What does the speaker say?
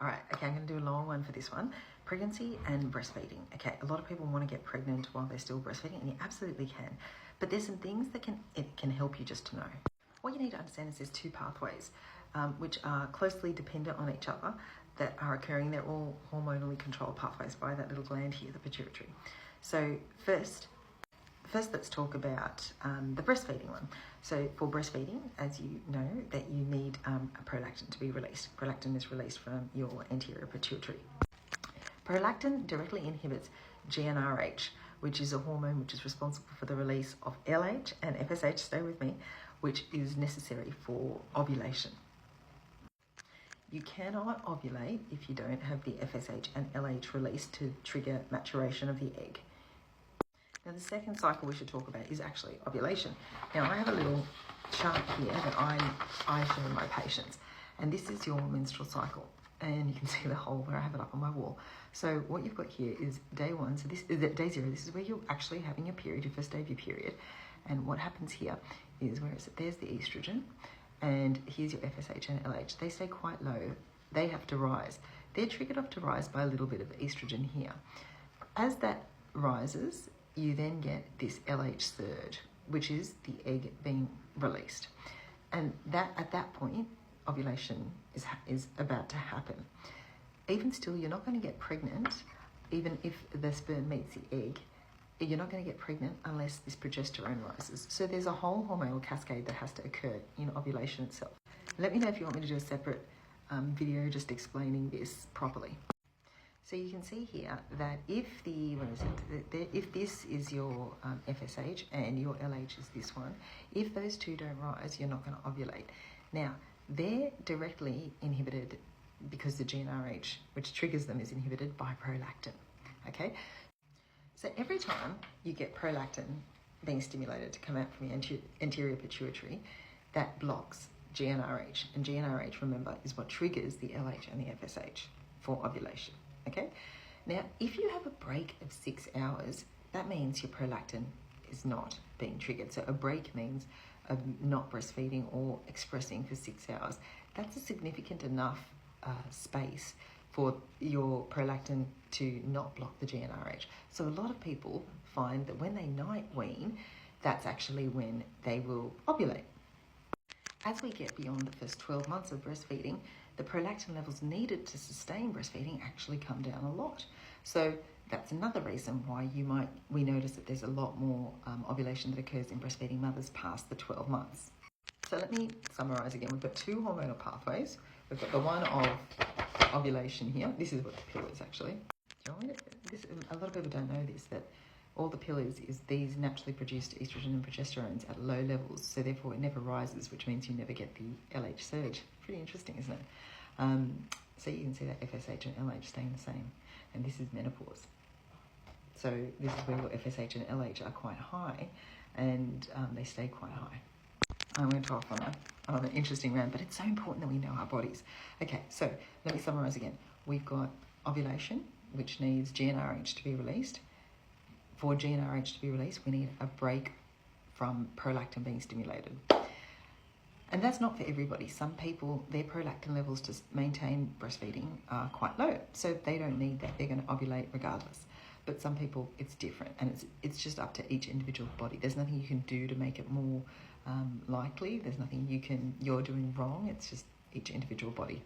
All right, okay, I'm going to do a long one for this one. Pregnancy and breastfeeding. Okay, a lot of people want to get pregnant while they're still breastfeeding, and you absolutely can. But there's some things that can help you just to know. What you need to understand is there's two pathways, which are closely dependent on each other, that are occurring. They're all hormonally controlled pathways by that little gland here, the pituitary. So first let's talk about the breastfeeding one. So for breastfeeding, as you know, that you need a prolactin to be released. Prolactin is released from your anterior pituitary. Prolactin directly inhibits GnRH, which is a hormone which is responsible for the release of LH and FSH, stay with me, which is necessary for ovulation. You cannot ovulate if you don't have the FSH and LH released to trigger maturation of the egg. Now, the second cycle we should talk about is actually ovulation. Now, I have a little chart here that I show my patients, and this is your menstrual cycle. And you can see the hole where I have it up on my wall. So what you've got here is day one. So this is day zero. This is where you're actually having your period, your first day of your period. And what happens here is there's the estrogen, and here's your FSH and LH. They stay quite low. They have to rise. They're triggered off to rise by a little bit of estrogen here. As that rises, you then get this LH surge, which is the egg being released. And that at that point, ovulation is about to happen. Even still, you're not going to get pregnant, even if the sperm meets the egg. You're not going to get pregnant unless this progesterone rises. So there's a whole hormonal cascade that has to occur in ovulation itself. Let me know if you want me to do a separate video just explaining this properly. So you can see here that if if this is your FSH and your LH is this one, if those two don't rise, you're not going to ovulate. Now, they're directly inhibited because the GnRH, which triggers them, is inhibited by prolactin, okay? So every time you get prolactin being stimulated to come out from your anterior pituitary, that blocks GnRH. And GnRH, remember, is what triggers the LH and the FSH for ovulation, okay? Now, if you have a break of 6 hours, that means your prolactin is not being triggered. So a break means of not breastfeeding or expressing for 6 hours. That's a significant enough space for your prolactin to not block the GnRH. So a lot of people find that when they night wean, that's actually when they will ovulate. As we get beyond the first 12 months of breastfeeding, the prolactin levels needed to sustain breastfeeding actually come down a lot. So that's another reason why we notice that there's a lot more ovulation that occurs in breastfeeding mothers past the 12 months. So let me summarize again. We've got two hormonal pathways. We've got the one of ovulation here. This is what the pill is actually. Do you want me to, a lot of people don't know this, that all the pill is these naturally produced estrogen and progesterones at low levels, so therefore it never rises, which means you never get the LH surge. Pretty interesting, isn't it? So you can see that FSH and LH staying the same, and this is menopause. So this is where your FSH and LH are quite high, and they stay quite high. I went off on an interesting rant, but it's so important that we know our bodies. Okay, so let me summarize again. We've got ovulation, which needs GnRH to be released. For GnRH to be released, we need a break from prolactin being stimulated. And that's not for everybody. Some people, their prolactin levels to maintain breastfeeding are quite low, so they don't need that. They're going to ovulate regardless. But some people, it's different, and it's just up to each individual body. There's nothing you can do to make it more likely. There's nothing you're doing wrong. It's just each individual body.